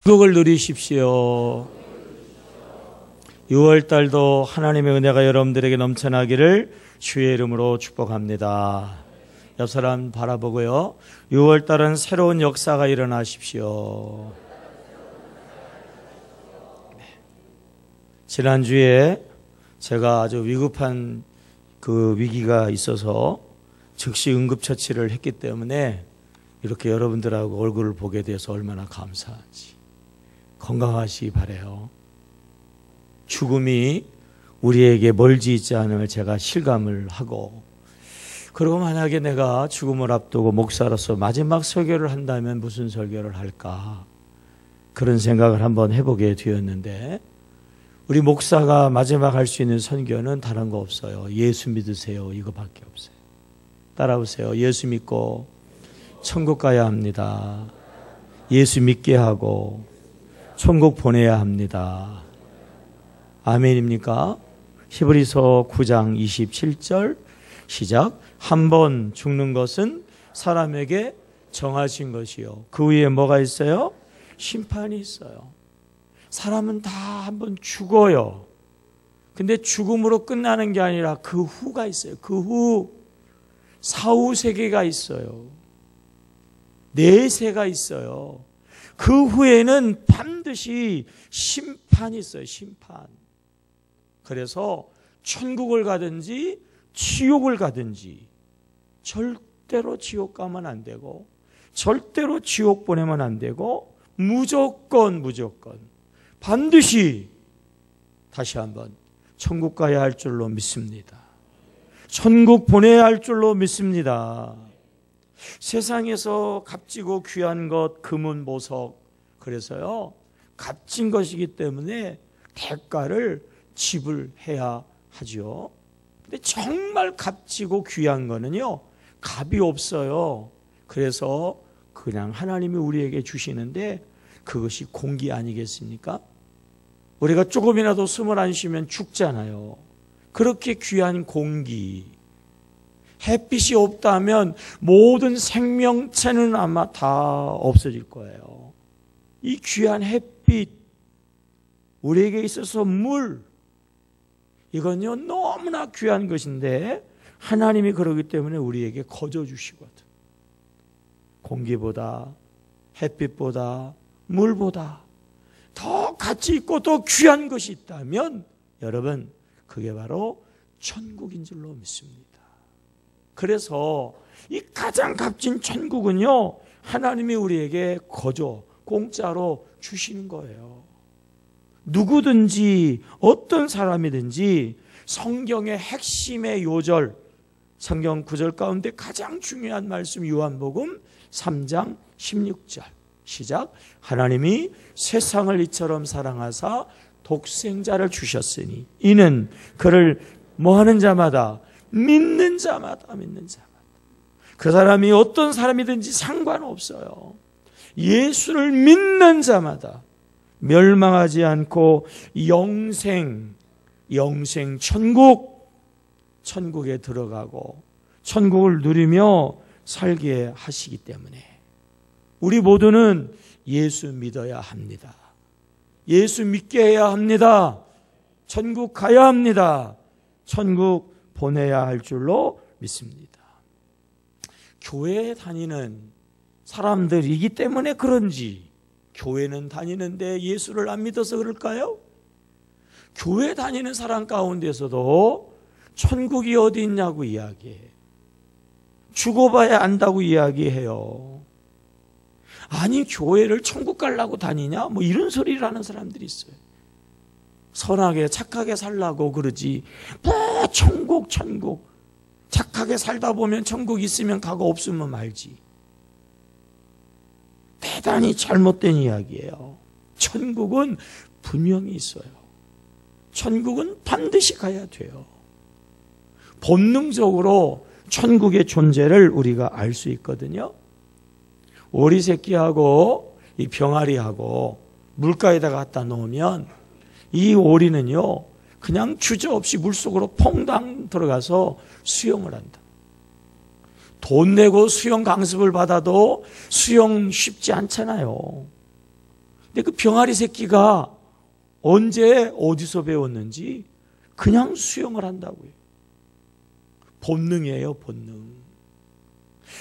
축복을 누리십시오. 6월달도 하나님의 은혜가 여러분들에게 넘쳐나기를 주의 이름으로 축복합니다. 옆 사람 바라보고요. 6월달은 새로운 역사가 일어나십시오. 지난주에 제가 아주 위급한 그 위기가 있어서 즉시 응급처치를 했기 때문에 이렇게 여러분들하고 얼굴을 보게 돼서 얼마나 감사한지. 건강하시기 바라요. 죽음이 우리에게 멀지 있지 않음을 제가 실감을 하고, 그리고 만약에 내가 죽음을 앞두고 목사로서 마지막 설교를 한다면 무슨 설교를 할까, 그런 생각을 한번 해보게 되었는데, 우리 목사가 마지막 할 수 있는 선교는 다른 거 없어요. 예수 믿으세요, 이거밖에 없어요. 따라오세요. 예수 믿고 천국 가야 합니다. 예수 믿게 하고 천국 보내야 합니다. 아멘입니까? 히브리서 9장 27절 시작. 한 번 죽는 것은 사람에게 정하신 것이요, 그 위에 뭐가 있어요? 심판이 있어요. 사람은 다 한 번 죽어요. 근데 죽음으로 끝나는 게 아니라 그 후가 있어요. 그 후 사후 세계가 있어요. 내세가 있어요. 그 후에는 반드시 심판이 있어요. 심판. 그래서 천국을 가든지 지옥을 가든지 절대로 지옥 가면 안 되고 절대로 지옥 보내면 안 되고 무조건 반드시 다시 한번 천국 가야 할 줄로 믿습니다. 천국 보내야 할 줄로 믿습니다. 세상에서 값지고 귀한 것, 금은 보석, 그래서요 값진 것이기 때문에 대가를 지불해야 하죠. 근데 정말 값지고 귀한 거는요 값이 없어요. 그래서 그냥 하나님이 우리에게 주시는데 그것이 공기 아니겠습니까? 우리가 조금이라도 숨을 안 쉬면 죽잖아요. 그렇게 귀한 공기, 햇빛이 없다면 모든 생명체는 아마 다 없어질 거예요. 이 귀한 햇빛, 우리에게 있어서 물, 이건요 너무나 귀한 것인데 하나님이 그러기 때문에 우리에게 거저 주시거든. 공기보다, 햇빛보다, 물보다 더 가치 있고 더 귀한 것이 있다면 여러분, 그게 바로 천국인 줄로 믿습니다. 그래서 이 가장 값진 천국은요 하나님이 우리에게 거저 공짜로 주시는 거예요. 누구든지 어떤 사람이든지 성경의 핵심의 요절, 성경 구절 가운데 가장 중요한 말씀, 요한복음 3장 16절 시작. 하나님이 세상을 이처럼 사랑하사 독생자를 주셨으니 이는 그를 뭐하는 자마다, 믿는 자마다, 그 사람이 어떤 사람이든지 상관없어요. 예수를 믿는 자마다 멸망하지 않고 영생 천국에 들어가고 천국을 누리며 살게 하시기 때문에 우리 모두는 예수 믿어야 합니다. 예수 믿게 해야 합니다. 천국 가야 합니다. 천국 보내야 할 줄로 믿습니다. 교회에 다니는 사람들이기 때문에 그런지 교회는 다니는데 예수를 안 믿어서 그럴까요? 교회 다니는 사람 가운데서도 천국이 어디 있냐고 이야기해요. 죽어봐야 안다고 이야기해요. 아니 교회를 천국 가려고 다니냐? 뭐 이런 소리를 하는 사람들이 있어요. 선하게 착하게 살라고 그러지 뭐 천국 착하게 살다 보면 천국 있으면 가고 없으면 말지. 대단히 잘못된 이야기예요. 천국은 분명히 있어요. 천국은 반드시 가야 돼요. 본능적으로 천국의 존재를 우리가 알 수 있거든요. 오리 새끼하고 이 병아리하고 물가에다가 갖다 놓으면 이 오리는요 그냥 주저없이 물속으로 퐁당 들어가서 수영을 한다. 돈 내고 수영 강습을 받아도 수영 쉽지 않잖아요. 근데 그 병아리 새끼가 언제 어디서 배웠는지 그냥 수영을 한다고요. 본능이에요, 본능.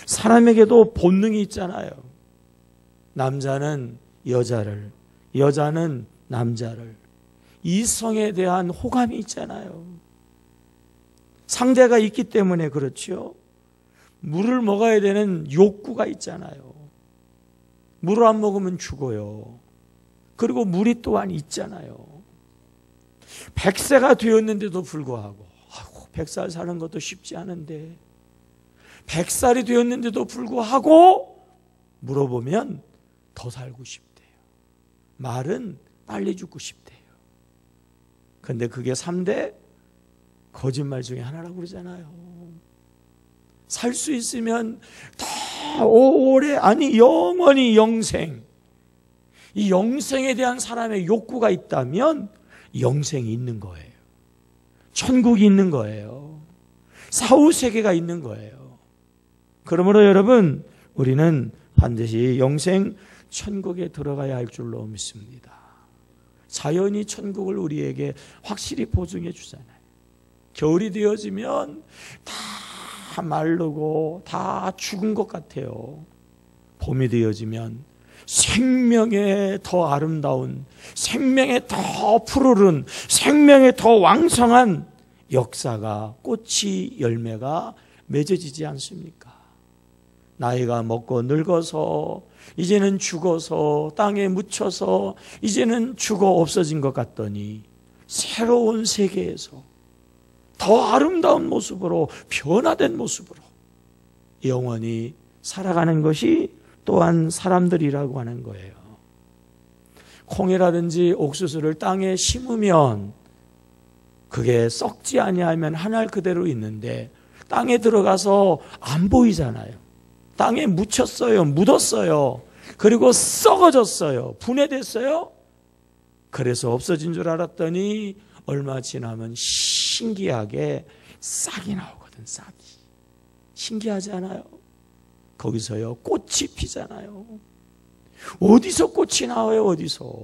사람에게도 본능이 있잖아요. 남자는 여자를, 여자는 남자를, 이성에 대한 호감이 있잖아요. 상대가 있기 때문에 그렇죠. 물을 먹어야 되는 욕구가 있잖아요. 물을 안 먹으면 죽어요. 그리고 물이 또한 있잖아요. 100세가 되었는데도 불구하고 100살 사는 것도 쉽지 않은데 100살이 되었는데도 불구하고 물어보면 더 살고 싶대요. 말은 빨리 죽고 싶대요. 근데 그게 3대 거짓말 중에 하나라고 그러잖아요. 살 수 있으면 더 오래, 아니 영원히 영생. 이 영생에 대한 사람의 욕구가 있다면 영생이 있는 거예요. 천국이 있는 거예요. 사후세계가 있는 거예요. 그러므로 여러분, 우리는 반드시 영생 천국에 들어가야 할 줄로 믿습니다. 자연이 천국을 우리에게 확실히 보증해 주잖아요. 겨울이 되어지면 다 마르고 다 죽은 것 같아요. 봄이 되어지면 생명의 더 아름다운, 생명의 더 푸르른, 생명의 더 왕성한 역사가, 꽃이, 열매가 맺어지지 않습니까? 나이가 먹고 늙어서 이제는 죽어서 땅에 묻혀서 이제는 죽어 없어진 것 같더니 새로운 세계에서 더 아름다운 모습으로, 변화된 모습으로 영원히 살아가는 것이 또한 사람들이라고 하는 거예요. 콩이라든지 옥수수를 땅에 심으면 그게 썩지 아니하면 한 알 그대로 있는데 땅에 들어가서 안 보이잖아요. 땅에 묻혔어요. 묻었어요. 그리고 썩어졌어요. 분해됐어요. 그래서 없어진 줄 알았더니 얼마 지나면 신기하게 싹이 나오거든. 싹이. 신기하지 않아요? 거기서요 꽃이 피잖아요. 어디서 꽃이 나와요? 어디서?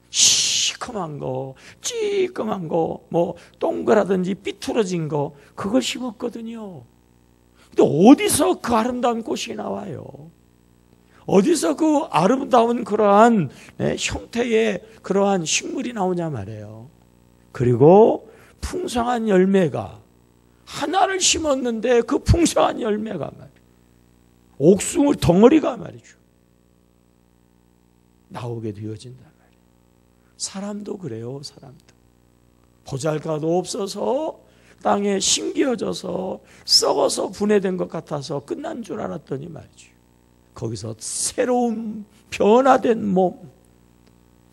시커먼 거, 찌끔한 거, 뭐 동그라든지 삐뚤어진 거, 그걸 심었거든요. 근데 어디서 그 아름다운 꽃이 나와요? 어디서 그 아름다운 그러한 형태의 그러한 식물이 나오냐 말이에요. 그리고 풍성한 열매가, 하나를 심었는데 그 풍성한 열매가 말이에요. 옥수물 덩어리가 말이죠. 나오게 되어진단 말이에요. 사람도 그래요. 사람도. 보잘것도 없어서 땅에 심겨져서 썩어서 분해된 것 같아서 끝난 줄 알았더니 말이죠. 거기서 새로운 변화된 몸,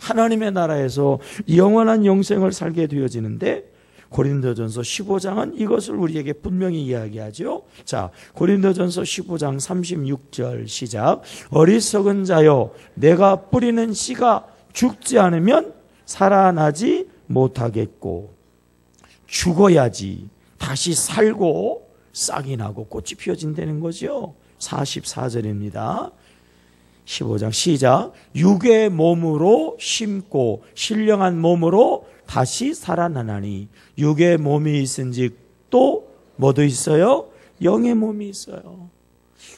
하나님의 나라에서 영원한 영생을 살게 되어지는데, 고린도전서 15장은 이것을 우리에게 분명히 이야기하죠. 자, 고린도전서 15장 36절 시작. 어리석은 자여, 내가 뿌리는 씨가 죽지 않으면 살아나지 못하겠고, 죽어야지 다시 살고 싹이 나고 꽃이 피어진다는 거죠. 44절입니다. 15장 시작. 육의 몸으로 심고 신령한 몸으로 다시 살아나나니, 육의 몸이 있은즉 또 뭐도 있어요? 영의 몸이 있어요.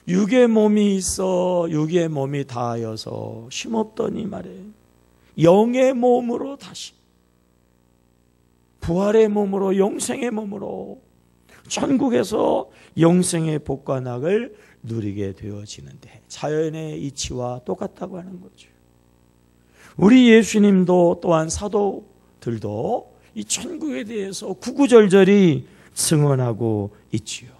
육의 몸이 있어 육의 몸이 다하여서 힘없더니 말이에요. 영의 몸으로 다시, 부활의 몸으로, 영생의 몸으로 천국에서 영생의 복과 낙을 누리게 되어지는데, 자연의 이치와 똑같다고 하는 거죠. 우리 예수님도 또한 사도들도 이 천국에 대해서 구구절절히 증언하고 있지요.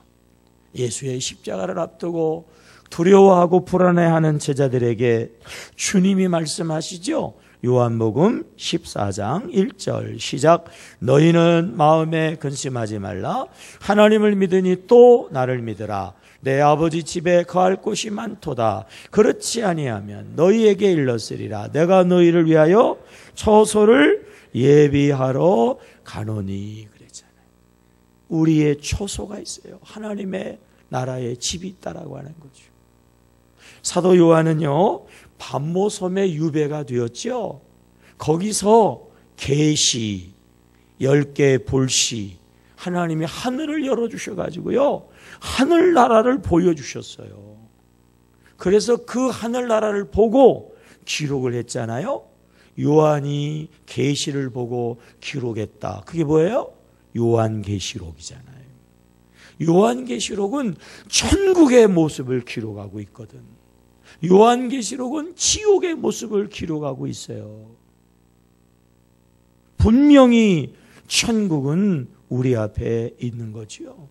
예수의 십자가를 앞두고 두려워하고 불안해하는 제자들에게 주님이 말씀하시죠. 요한복음 14장 1절 시작. 너희는 마음에 근심하지 말라. 하나님을 믿으니 또 나를 믿으라. 내 아버지 집에 거할 곳이 많도다. 그렇지 아니하면 너희에게 일렀으리라. 내가 너희를 위하여 처소를 예비하러 가노니 그랬잖아요. 우리의 처소가 있어요. 하나님의 나라에 집이 있다라고 하는 거죠. 사도 요한은요, 반모섬의 유배가 되었죠. 거기서 계시, 10개 볼시, 하나님이 하늘을 열어주셔가지고요, 하늘나라를 보여주셨어요. 그래서 그 하늘나라를 보고 기록을 했잖아요. 요한이 계시를 보고 기록했다. 그게 뭐예요? 요한계시록이잖아요. 요한계시록은 천국의 모습을 기록하고 있거든. 요한계시록은 지옥의 모습을 기록하고 있어요. 분명히 천국은 우리 앞에 있는 거지요.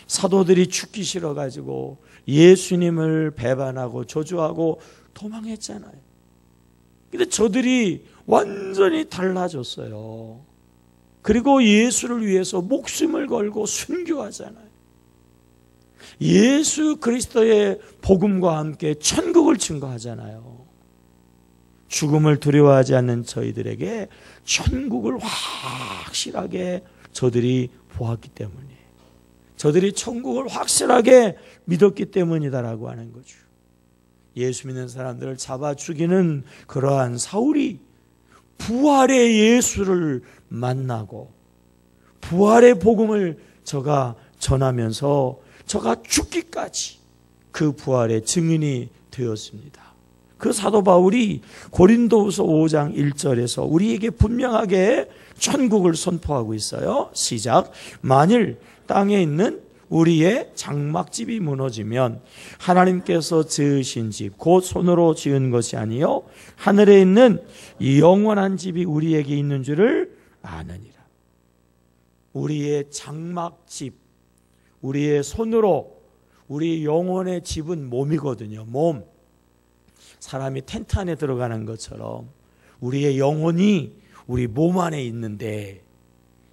사도들이 죽기 싫어가지고 예수님을 배반하고 저주하고 도망했잖아요. 근데 저들이 완전히 달라졌어요. 그리고 예수를 위해서 목숨을 걸고 순교하잖아요. 예수 그리스도의 복음과 함께 천국을 증거하잖아요. 죽음을 두려워하지 않는 저희들에게 천국을 확실하게 저들이 보았기 때문이에요. 저들이 천국을 확실하게 믿었기 때문이다라고 하는 거죠. 예수 믿는 사람들을 잡아 죽이는 그러한 사울이 부활의 예수를 만나고 부활의 복음을 저가 전하면서 저가 죽기까지 그 부활의 증인이 되었습니다. 그 사도 바울이 고린도후서 5장 1절에서 우리에게 분명하게 천국을 선포하고 있어요. 시작. 만일 땅에 있는 우리의 장막집이 무너지면 하나님께서 지으신 집, 곧 손으로 지은 것이 아니요 하늘에 있는 영원한 집이 우리에게 있는 줄을 아느니라. 우리의 장막집, 우리의 손으로, 우리 영혼의 집은 몸이거든요. 몸. 사람이 텐트 안에 들어가는 것처럼 우리의 영혼이 우리 몸 안에 있는데,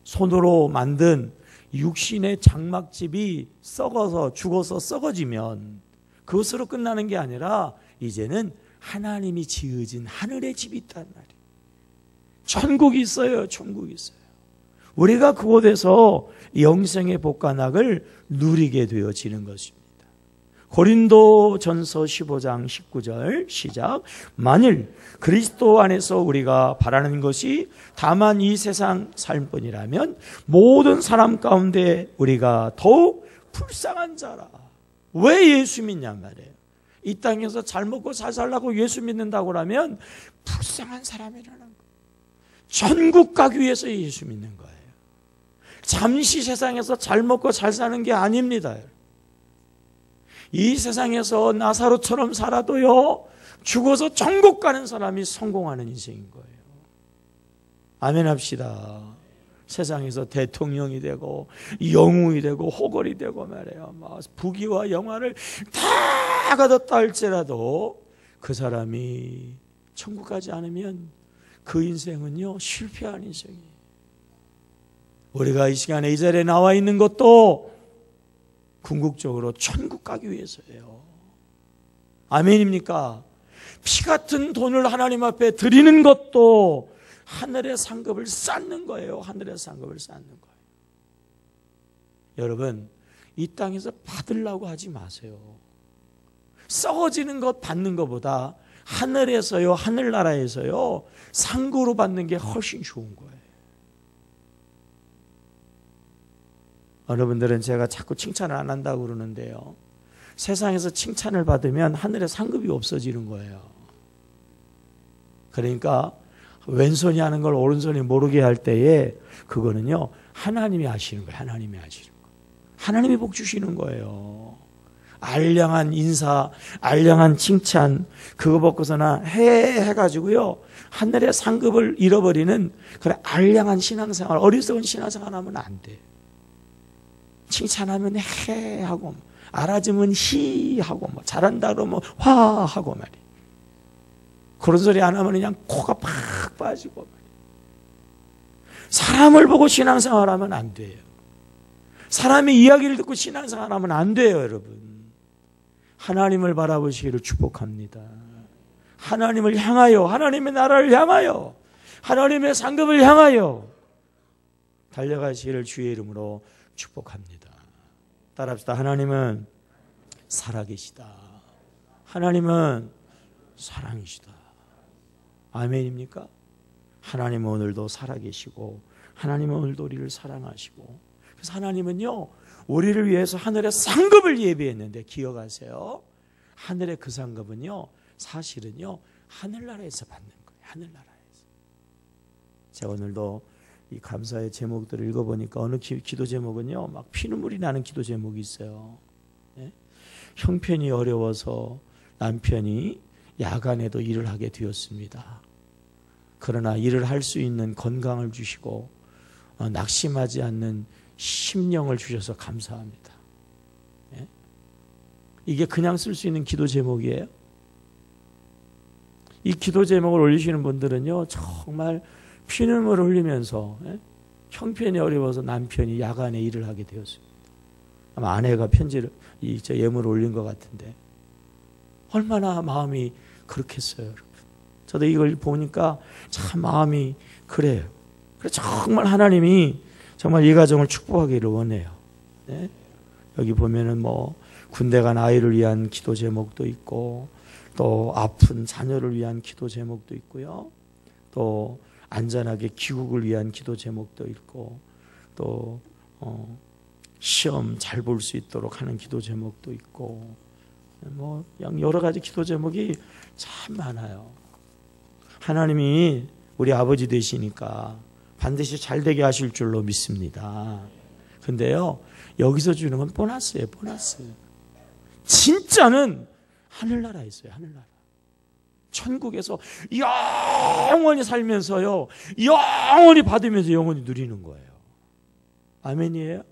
손으로 만든 육신의 장막집이 썩어서 죽어서 썩어지면 그것으로 끝나는 게 아니라 이제는 하나님이 지으신 하늘의 집이 있단 말이에요. 천국이 있어요. 천국이 있어요. 우리가 그곳에서 영생의 복관학을 누리게 되어지는 것입니다. 고린도전서 15장 19절 시작. 만일 그리스도 안에서 우리가 바라는 것이 다만 이 세상 삶뿐이라면 모든 사람 가운데 우리가 더욱 불쌍한 자라. 왜 예수 믿냐 말이에요. 이 땅에서 잘 먹고 잘 살라고 예수 믿는다고 하면 불쌍한 사람이라는 거예요. 천국 가기 위해서 예수 믿는 거예요. 잠시 세상에서 잘 먹고 잘 사는 게 아닙니다. 이 세상에서 나사로처럼 살아도요, 죽어서 천국 가는 사람이 성공하는 인생인 거예요. 아멘 합시다. 세상에서 대통령이 되고 영웅이 되고 호걸이 되고 말이에요. 부귀와 영화를 다 가졌다 할지라도 그 사람이 천국 가지 않으면 그 인생은요, 실패한 인생이에요. 우리가 이 시간에 이 자리에 나와 있는 것도 궁극적으로 천국 가기 위해서예요. 아멘입니까? 피 같은 돈을 하나님 앞에 드리는 것도 하늘의 상급을 쌓는 거예요. 하늘의 상급을 쌓는 거예요. 여러분, 이 땅에서 받으려고 하지 마세요. 썩어지는 것 받는 것보다 하늘에서요, 하늘나라에서요, 상급으로 받는 게 훨씬 좋은 거예요. 어느 분들은 제가 자꾸 칭찬을 안 한다고 그러는데요, 세상에서 칭찬을 받으면 하늘의 상급이 없어지는 거예요. 그러니까 왼손이 하는 걸 오른손이 모르게 할 때에 그거는요, 하나님이 하시는 거예요. 하나님이 하시는 거예요. 하나님이 복 주시는 거예요. 알량한 인사, 알량한 칭찬, 그거 받고서나 해가지고요, 하늘의 상급을 잃어버리는 그런 알량한 신앙생활, 어리석은 신앙생활 하면 안 돼요. 칭찬하면 해 하고, 알아주면 히 하고, 잘한다 그러면 화 하고 말이에요. 그런 소리 안 하면 그냥 코가 팍 빠지고 말이에요. 사람을 보고 신앙생활 하면 안 돼요. 사람의 이야기를 듣고 신앙생활 하면 안 돼요, 여러분. 하나님을 바라보시기를 축복합니다. 하나님을 향하여, 하나님의 나라를 향하여, 하나님의 상급을 향하여 달려가시기를 주의 이름으로 축복합니다. 따라합시다. 하나님은 살아계시다. 하나님은 사랑이시다. 아멘입니까? 하나님은 오늘도 살아계시고 하나님은 오늘도 우리를 사랑하시고, 그래서 하나님은요 우리를 위해서 하늘의 상급을 예비했는데, 기억하세요. 하늘의 그 상급은요 사실은요 하늘나라에서 받는 거예요. 하늘나라에서. 제가 오늘도 이 감사의 제목들을 읽어보니까 어느 기도 제목은요 막 피눈물이 나는 기도 제목이 있어요. 예? 형편이 어려워서 남편이 야간에도 일을 하게 되었습니다. 그러나 일을 할 수 있는 건강을 주시고 낙심하지 않는 심령을 주셔서 감사합니다. 예? 이게 그냥 쓸 수 있는 기도 제목이에요. 이 기도 제목을 올리시는 분들은요 정말 피눈물을 흘리면서, 예? 형편이 어려워서 남편이 야간에 일을 하게 되었습니다. 아마 아내가 편지를 예물을 올린 것 같은데 얼마나 마음이 그렇겠어요, 여러분. 저도 이걸 보니까 참 마음이 그래요. 그래서 정말 하나님이 정말 이 가정을 축복하기를 원해요. 네? 여기 보면은 뭐 군대 간 아이를 위한 기도 제목도 있고, 또 아픈 자녀를 위한 기도 제목도 있고요. 또 안전하게 귀국을 위한 기도 제목도 있고, 또 시험 잘 볼 수 있도록 하는 기도 제목도 있고, 뭐 여러 가지 기도 제목이 참 많아요. 하나님이 우리 아버지 되시니까 반드시 잘 되게 하실 줄로 믿습니다. 근데요 여기서 주는 건 보너스예요. 보너스. 진짜는 하늘나라에 있어요. 하늘나라. 천국에서 영원히 살면서요 영원히 받으면서 영원히 누리는 거예요. 아멘이에요?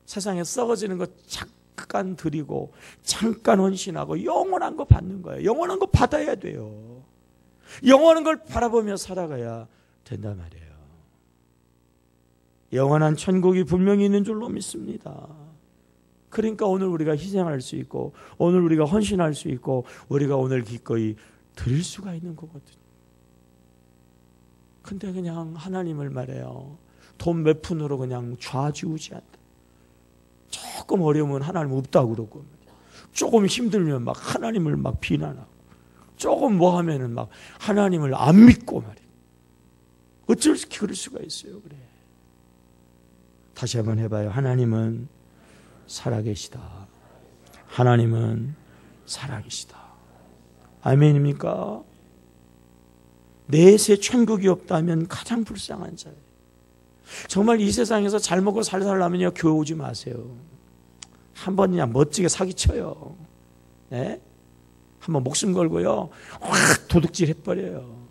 세상에 썩어지는 거 잠깐 드리고 잠깐 헌신하고 영원한 거 받는 거예요. 영원한 거 받아야 돼요. 영원한 걸 바라보며 살아가야 된단 말이에요. 영원한 천국이 분명히 있는 줄로 믿습니다. 그러니까 오늘 우리가 희생할 수 있고, 오늘 우리가 헌신할 수 있고, 우리가 오늘 기꺼이 드릴 수가 있는 거거든요. 근데 그냥 하나님을 말해요. 돈 몇 푼으로 그냥 좌지우지한다. 조금 어려우면 하나님 없다고 그러고, 조금 힘들면 막 하나님을 막 비난하고, 조금 뭐 하면은 막 하나님을 안 믿고 말이에요. 어쩔 수 그럴 수가 있어요. 그래. 다시 한번 해봐요. 하나님은 살아계시다. 하나님은 살아계시다. 아멘입니까? 넷의 천국이 없다면 가장 불쌍한 자예요. 정말 이 세상에서 잘 먹고 잘 살려면요 교회 오지 마세요. 한번 그냥 멋지게 사기쳐요. 네? 한번 목숨 걸고요 확 도둑질 해버려요.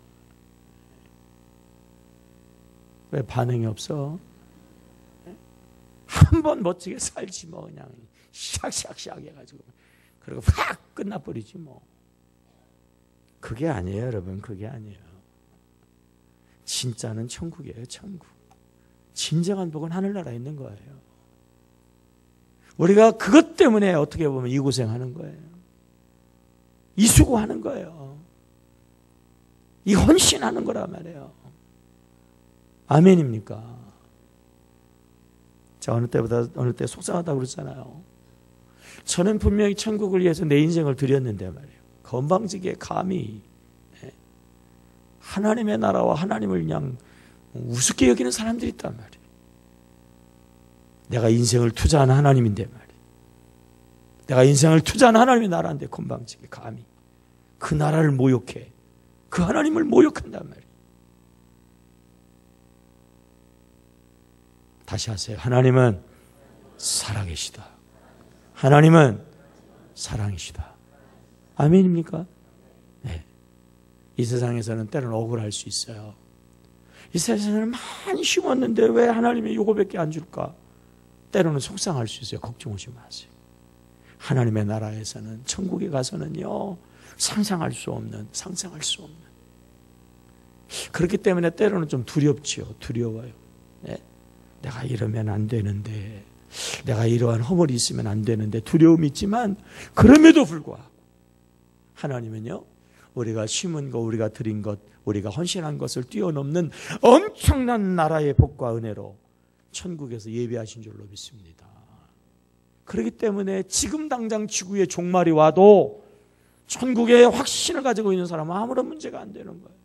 왜 반응이 없어? 한번 멋지게 살지 뭐 그냥 샥샥샥 해가지고 그리고 확 끝나버리지 뭐. 그게 아니에요, 여러분. 그게 아니에요. 진짜는 천국이에요. 천국. 진정한 복은 하늘나라에 있는 거예요. 우리가 그것 때문에 어떻게 보면 이 고생하는 거예요. 이 수고하는 거예요. 이 헌신하는 거란 말이에요. 아멘입니까? 자, 어느 때 속상하다고 그랬잖아요. 저는 분명히 천국을 위해서 내 인생을 드렸는데 말이에요. 건방지게 감히 하나님의 나라와 하나님을 그냥 우습게 여기는 사람들이 있단 말이에요. 내가 인생을 투자한 하나님인데 말이에요. 내가 인생을 투자한 하나님의 나라인데 건방지게 감히 그 나라를 모욕해. 그 하나님을 모욕한단 말이에요. 다시 하세요. 하나님은 살아계시다. 하나님은 사랑이시다. 아멘입니까? 네. 이 세상에서는 때로는 억울할 수 있어요. 이 세상에는 많이 심었는데 왜 하나님이 이거밖에 안 줄까? 때로는 속상할 수 있어요. 걱정하지 마세요. 하나님의 나라에서는, 천국에 가서는요 상상할 수 없는. 그렇기 때문에 때로는 좀 두렵지요. 두려워요. 네. 내가 이러면 안 되는데, 내가 이러한 허물이 있으면 안 되는데 두려움이 있지만, 그럼에도 불구하고 하나님은요 우리가 심은 것, 우리가 드린 것, 우리가 헌신한 것을 뛰어넘는 엄청난 나라의 복과 은혜로 천국에서 예비하신 줄로 믿습니다. 그렇기 때문에 지금 당장 지구에 종말이 와도 천국의 확신을 가지고 있는 사람은 아무런 문제가 안 되는 거예요.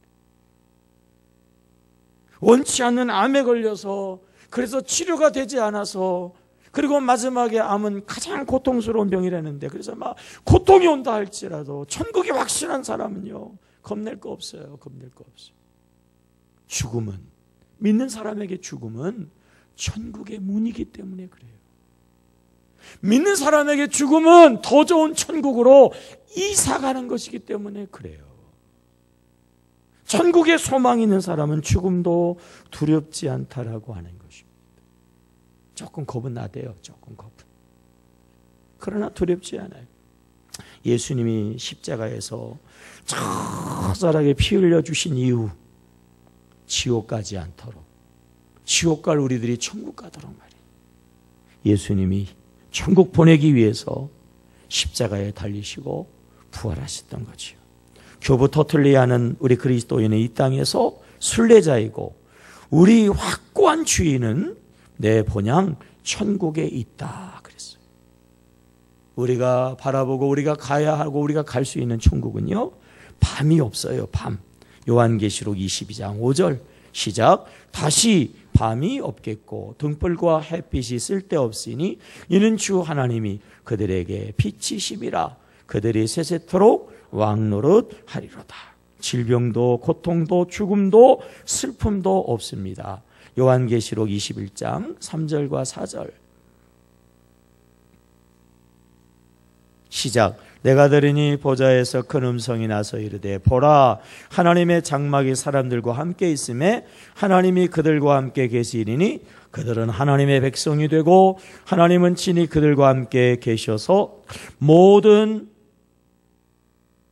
원치 않는 암에 걸려서, 그래서 치료가 되지 않아서, 그리고 마지막에 암은 가장 고통스러운 병이라는데, 그래서 막 고통이 온다 할지라도 천국이 확신한 사람은요, 겁낼 거 없어요. 겁낼 거 없어요. 죽음은, 믿는 사람에게 죽음은 천국의 문이기 때문에 그래요. 믿는 사람에게 죽음은 더 좋은 천국으로 이사가는 것이기 때문에 그래요. 천국에 소망이 있는 사람은 죽음도 두렵지 않다라고 하는 것입니다. 조금 겁은 나대요. 조금 겁은. 그러나 두렵지 않아요. 예수님이 십자가에서 처절하게 피 흘려 주신 이후 지옥 가지 않도록, 지옥 갈 우리들이 천국 가도록 말이에요. 예수님이 천국 보내기 위해서 십자가에 달리시고 부활하셨던 거지요. 교부 터틀리아는 우리 그리스도인은 이 땅에서 순례자이고 우리 확고한 주인은 내 본향 천국에 있다 그랬어요. 우리가 바라보고 우리가 가야 하고 우리가 갈 수 있는 천국은요, 밤이 없어요. 밤. 요한계시록 22장 5절 시작. 다시 밤이 없겠고 등불과 햇빛이 쓸데없으니 이는 주 하나님이 그들에게 빛이심이라. 그들이 세세토록 왕노릇 하리로다. 질병도 고통도 죽음도 슬픔도 없습니다. 요한계시록 21장 3절과 4절 시작. 내가 들으니 보좌에서 큰 음성이 나서 이르되 보라, 하나님의 장막이 사람들과 함께 있음에 하나님이 그들과 함께 계시리니 그들은 하나님의 백성이 되고 하나님은 친히 그들과 함께 계셔서 모든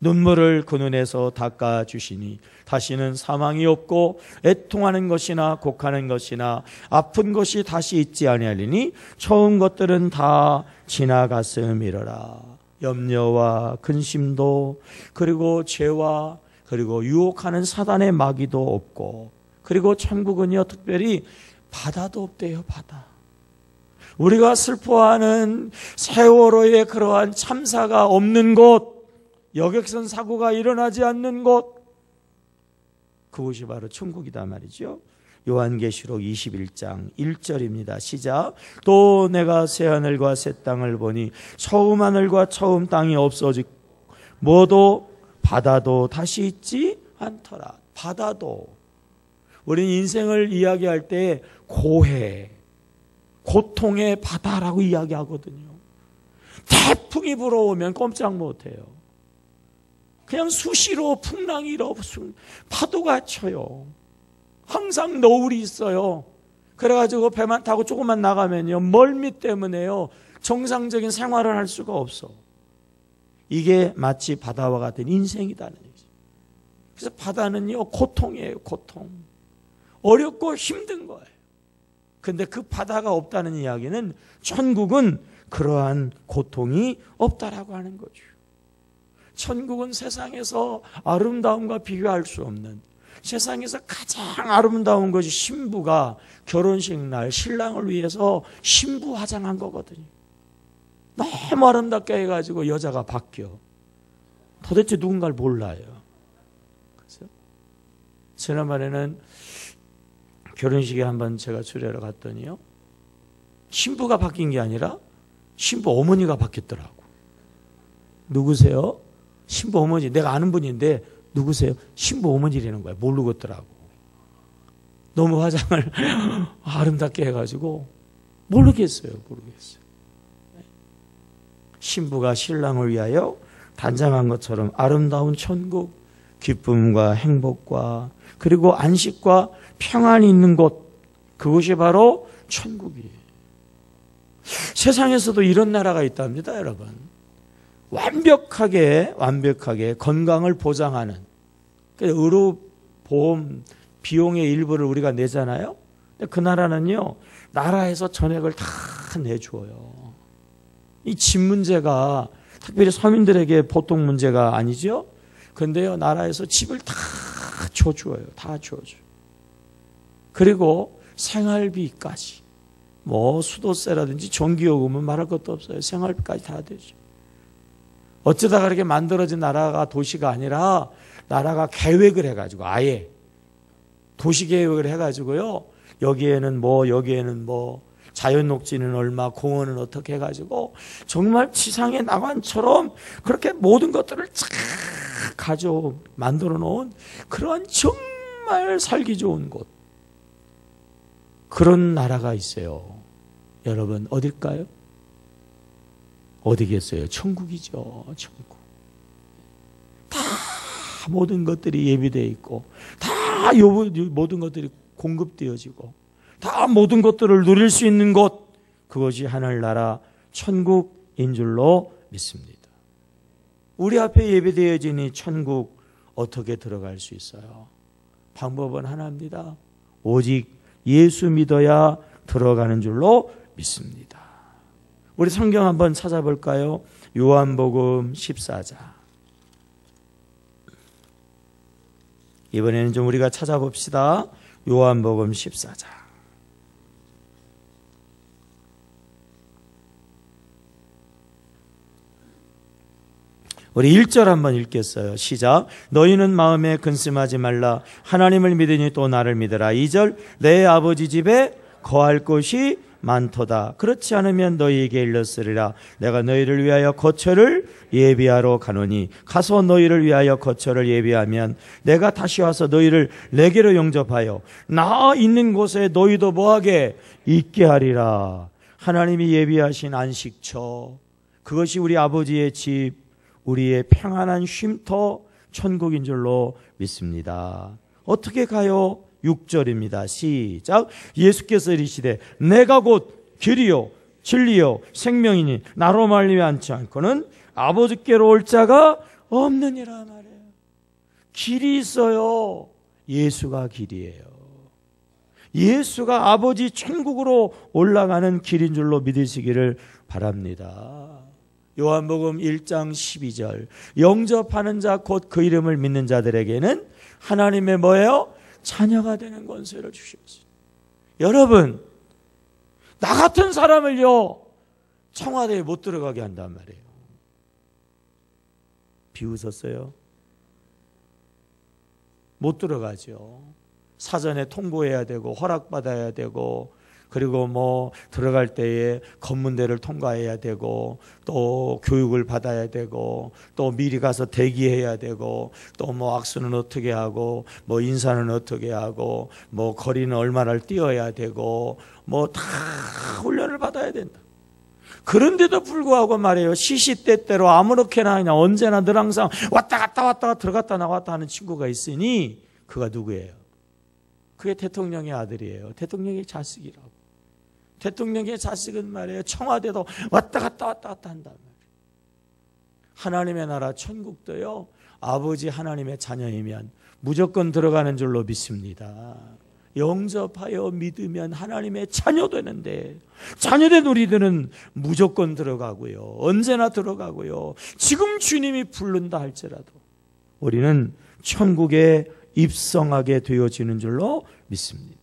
눈물을 그 눈에서 닦아주시니 다시는 사망이 없고 애통하는 것이나 곡하는 것이나 아픈 것이 다시 있지 아니하리니 처음 것들은 다 지나갔음이로라. 염려와 근심도, 그리고 죄와, 그리고 유혹하는 사단의 마귀도 없고, 그리고 천국은요 특별히 바다도 없대요. 바다. 우리가 슬퍼하는 세월호의 그러한 참사가 없는 곳, 여객선 사고가 일어나지 않는 곳, 그곳이 바로 천국이다 말이죠. 요한계시록 21장 1절입니다. 시작. 또 내가 새하늘과 새 땅을 보니 처음 하늘과 처음 땅이 없어지고 모두 바다도 다시 있지 않더라. 바다도. 우리는 인생을 이야기할 때 고해, 고통의 바다라고 이야기하거든요. 태풍이 불어오면 꼼짝 못해요. 그냥 수시로 풍랑이 일어, 파도가 쳐요. 항상 너울이 있어요. 그래가지고 배만 타고 조금만 나가면요, 멀미 때문에요, 정상적인 생활을 할 수가 없어. 이게 마치 바다와 같은 인생이다는 얘기죠. 그래서 바다는요 고통이에요. 고통. 어렵고 힘든 거예요. 근데 그 바다가 없다는 이야기는 천국은 그러한 고통이 없다라고 하는 거죠. 천국은 세상에서 아름다움과 비교할 수 없는, 세상에서 가장 아름다운 것이 신부가 결혼식 날 신랑을 위해서 신부 화장한 거거든요. 너무 아름답게 해가지고 여자가 바뀌어. 도대체 누군가를 몰라요. 그래서 지난번에는 결혼식에 한번 제가 초대하러 갔더니요, 신부가 바뀐 게 아니라 신부 어머니가 바뀌었더라고. 누구세요? 신부 어머니. 내가 아는 분인데 누구세요? 신부 어머니라는 거야. 모르겠더라고. 너무 화장을 아름답게 해가지고 모르겠어요. 신부가 신랑을 위하여 단장한 것처럼 아름다운 천국, 기쁨과 행복과 그리고 안식과 평안이 있는 곳, 그곳이 바로 천국이에요. 세상에서도 이런 나라가 있답니다, 여러분. 완벽하게 건강을 보장하는, 의료보험 비용의 일부를 우리가 내잖아요. 근데 그 나라는요, 나라에서 전액을 다 내줘요. 이 집 문제가 특별히 서민들에게 보통 문제가 아니죠. 근데요, 나라에서 집을 다 줘줘요. 다 줘줘요. 그리고 생활비까지, 뭐 수도세라든지 전기요금은 말할 것도 없어요. 생활비까지 다 되죠. 어쩌다가 그렇게 만들어진 나라가 도시가 아니라 나라가 계획을 해가지고 아예 도시 계획을 해가지고요. 여기에는 뭐 여기에는 뭐 자연 녹지는 얼마 공원은 어떻게 해가지고 정말 지상의 나관처럼 그렇게 모든 것들을 쫙 가져 만들어 놓은 그런 정말 살기 좋은 곳, 그런 나라가 있어요. 여러분 어딜까요? 어디겠어요? 천국이죠. 천국. 다 모든 것들이 예비되어 있고 다 모든 것들이 공급되어지고 다 모든 것들을 누릴 수 있는 곳, 그것이 하늘나라 천국인 줄로 믿습니다. 우리 앞에 예비되어진 이 천국 어떻게 들어갈 수 있어요? 방법은 하나입니다. 오직 예수 믿어야 들어가는 줄로 믿습니다. 우리 성경 한번 찾아볼까요? 요한복음 14장. 이번에는 좀 우리가 찾아봅시다. 요한복음 14장. 우리 1절 한번 읽겠어요. 시작. 너희는 마음에 근심하지 말라. 하나님을 믿으니 또 나를 믿으라. 2절. 내 아버지 집에 거할 곳이 많도다. 그렇지 않으면 너희에게 일렀으리라. 내가 너희를 위하여 거처를 예비하러 가노니 가서 너희를 위하여 거처를 예비하면 내가 다시 와서 너희를 내게로 영접하여 나 있는 곳에 너희도 뭐하게 있게 하리라. 하나님이 예비하신 안식처, 그것이 우리 아버지의 집, 우리의 평안한 쉼터 천국인 줄로 믿습니다. 어떻게 가요? 6절입니다. 시작. 예수께서 이르시되 내가 곧 길이요 진리요 생명이니 나로 말미암지 않고는 아버지께로 올 자가 없느니라 말이에요. 길이 있어요. 예수가 길이에요. 예수가 아버지 천국으로 올라가는 길인 줄로 믿으시기를 바랍니다. 요한복음 1장 12절. 영접하는 자 곧 그 이름을 믿는 자들에게는 하나님의 뭐예요? 자녀가 되는 권세를 주셨어요. 여러분, 나 같은 사람을요 청와대에 못 들어가게 한단 말이에요. 비웃었어요? 못 들어가죠. 사전에 통보해야 되고 허락받아야 되고, 그리고 뭐 들어갈 때에 검문대를 통과해야 되고, 또 교육을 받아야 되고, 또 미리 가서 대기해야 되고, 또 뭐 악수는 어떻게 하고, 뭐 인사는 어떻게 하고, 뭐 거리는 얼마를 뛰어야 되고, 뭐 다 훈련을 받아야 된다. 그런데도 불구하고 말이에요, 시시때때로 아무렇게나 그냥 언제나 늘 항상 왔다 갔다 들어갔다 나왔다 하는 친구가 있으니 그가 누구예요? 그게 대통령의 아들이에요. 대통령의 자식이라고. 대통령의 자식은 말이에요, 청와대도 왔다 갔다 한단 말이에요. 하나님의 나라 천국도요, 아버지 하나님의 자녀이면 무조건 들어가는 줄로 믿습니다. 영접하여 믿으면 하나님의 자녀 되는데, 자녀된 우리들은 무조건 들어가고요, 언제나 들어가고요, 지금 주님이 부른다 할지라도 우리는 천국에 입성하게 되어지는 줄로 믿습니다.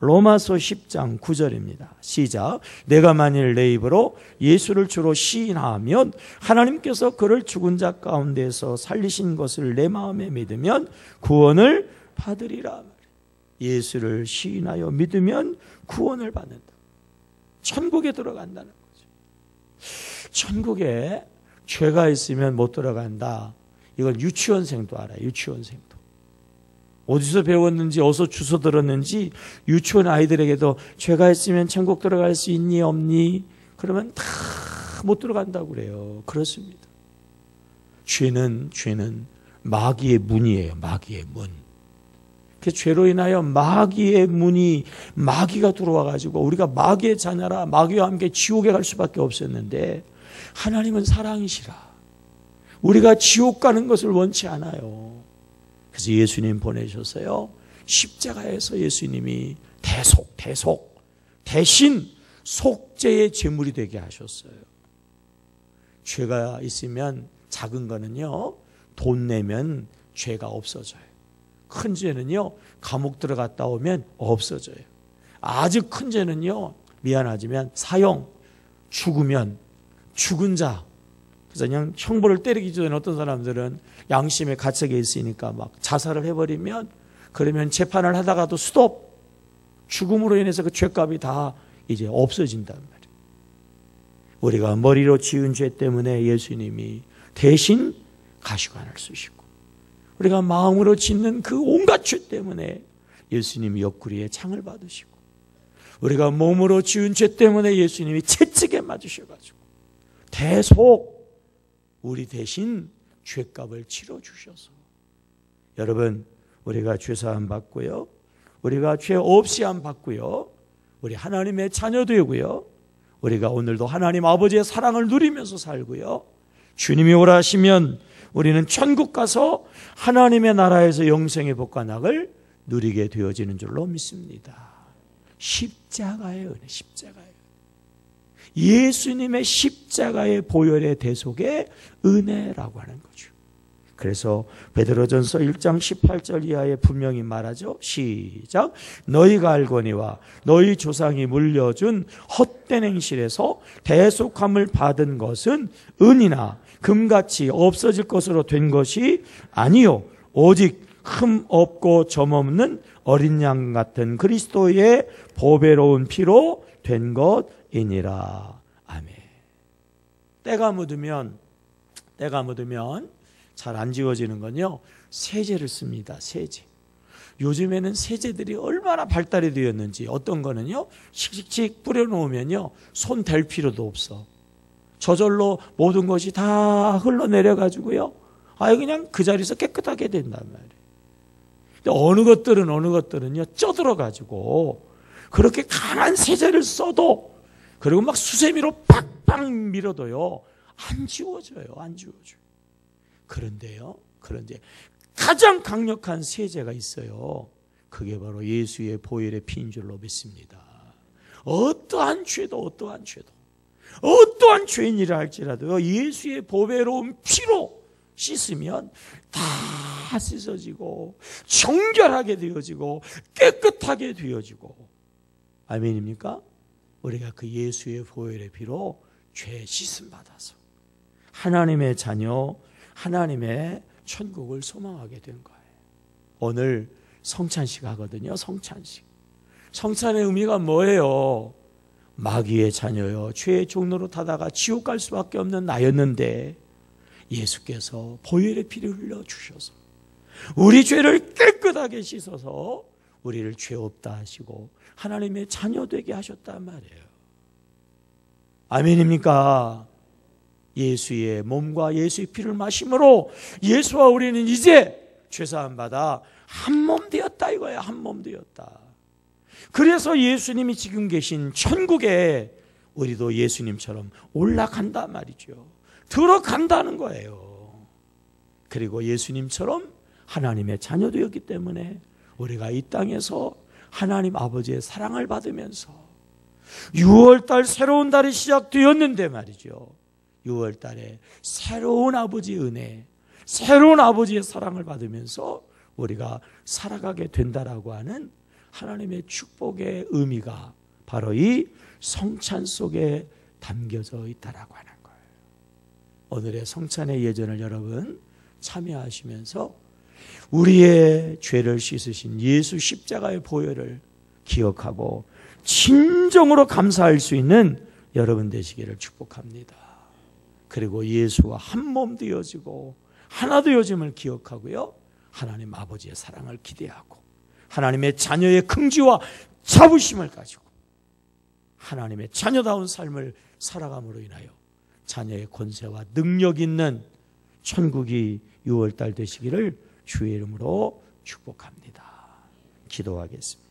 로마서 10장 9절입니다. 시작. 내가 만일 내 입으로 예수를 주로 시인하면 하나님께서 그를 죽은 자 가운데서 살리신 것을 내 마음에 믿으면 구원을 받으리라. 예수를 시인하여 믿으면 구원을 받는다. 천국에 들어간다는 거죠. 천국에 죄가 있으면 못 들어간다. 이건 유치원생도 알아요. 유치원생도. 어디서 배웠는지, 어디서 주워 들었는지 유치원 아이들에게도 죄가 있으면 천국 들어갈 수 있니 없니? 그러면 다 못 들어간다고 그래요. 그렇습니다. 죄는 마귀의 문이에요. 마귀의 문. 그 죄로 인하여 마귀의 문이, 마귀가 들어와가지고 우리가 마귀의 자녀라 마귀와 함께 지옥에 갈 수밖에 없었는데, 하나님은 사랑이시라 우리가 지옥 가는 것을 원치 않아요. 그래서 예수님 보내셨어요. 십자가에서 예수님이 대신 속죄의 제물이 되게 하셨어요. 죄가 있으면 작은 거는요, 돈 내면 죄가 없어져요. 큰 죄는요, 감옥 들어갔다 오면 없어져요. 아주 큰 죄는요, 미안하지만 사형, 죽으면 죽은 자, 그래서 그냥 형벌을 때리기 전에 어떤 사람들은 양심에 갇혀 있으니까 막 자살을 해버리면, 그러면 재판을 하다가도 스톱! 죽음으로 인해서 그 죄값이 다 이제 없어진단 말이에요. 우리가 머리로 지은 죄 때문에 예수님이 대신 가시관을 쓰시고, 우리가 마음으로 짓는 그 온갖 죄 때문에 예수님이 옆구리에 창을 받으시고, 우리가 몸으로 지은 죄 때문에 예수님이 채찍에 맞으셔가지고 대속 우리 대신 죄값을 치러주셔서, 여러분, 우리가 죄사함 받고요, 우리가 죄 없이 함 받고요, 우리 하나님의 자녀 되고요, 우리가 오늘도 하나님 아버지의 사랑을 누리면서 살고요, 주님이 오라 하시면 우리는 천국 가서 하나님의 나라에서 영생의 복과 낙을 누리게 되어지는 줄로 믿습니다. 십자가의 은혜, 십자가의 은혜. 예수님의 십자가의 보혈의 대속의 은혜라고 하는 거죠. 그래서 베드로전서 1장 18절 이하에 분명히 말하죠. 시작. 너희가 알거니와 너희 조상이 물려준 헛된 행실에서 대속함을 받은 것은 은이나 금같이 없어질 것으로 된 것이 아니요 오직 흠 없고 점 없는 어린 양 같은 그리스도의 보배로운 피로 된 것이니라. 아멘. 때가 묻으면 잘 안 지워지는 건요, 세제를 씁니다. 세제. 요즘에는 세제들이 얼마나 발달이 되었는지, 어떤 거는요 칙칙칙 뿌려놓으면요 손 댈 필요도 없어. 저절로 모든 것이 다 흘러내려가지고요, 아예 그냥 그 자리에서 깨끗하게 된단 말이에요. 근데 어느 것들은요 쪄들어가지고 그렇게 강한 세제를 써도, 그리고 막 수세미로 팍팍 밀어도요 안 지워져요. 그런데 가장 강력한 세제가 있어요. 그게 바로 예수의 보혈의 피인 줄로 믿습니다. 어떠한 죄인이라 할지라도 예수의 보배로운 피로 씻으면 다 씻어지고 정결하게 되어지고 깨끗하게 되어지고, 아멘입니까? 우리가 그 예수의 보혈의 피로 죄 씻음 받아서 하나님의 자녀, 하나님의 천국을 소망하게 된 거예요. 오늘 성찬식 하거든요. 성찬의 의미가 뭐예요? 마귀의 자녀요, 죄의 종로로 타다가 지옥 갈 수밖에 없는 나였는데 예수께서 보혈의 피를 흘려주셔서 우리 죄를 깨끗하게 씻어서 우리를 죄 없다 하시고 하나님의 자녀 되게 하셨단 말이에요. 아멘입니까? 예수의 몸과 예수의 피를 마심으로 예수와 우리는 이제 죄사함 받아 한 몸 되었다 이거야. 한 몸 되었다. 그래서 예수님이 지금 계신 천국에 우리도 예수님처럼 올라간단 말이죠. 들어간다는 거예요. 그리고 예수님처럼 하나님의 자녀 되었기 때문에 우리가 이 땅에서 하나님 아버지의 사랑을 받으면서 6월달 새로운 달이 시작되었는데 말이죠. 6월달에 새로운 아버지의 은혜, 새로운 아버지의 사랑을 받으면서 우리가 살아가게 된다라고 하는 하나님의 축복의 의미가 바로 이 성찬 속에 담겨져 있다라고 하는 거예요. 오늘의 성찬의 예전을 여러분 참여하시면서 우리의 죄를 씻으신 예수 십자가의 보혈을 기억하고 진정으로 감사할 수 있는 여러분 되시기를 축복합니다. 그리고 예수와 한 몸 되어지고 하나 되어짐을 기억하고요, 하나님 아버지의 사랑을 기대하고 하나님의 자녀의 긍지와 자부심을 가지고 하나님의 자녀다운 삶을 살아감으로 인하여 자녀의 권세와 능력 있는 천국이 6월달 되시기를 주의 이름으로 축복합니다. 기도하겠습니다.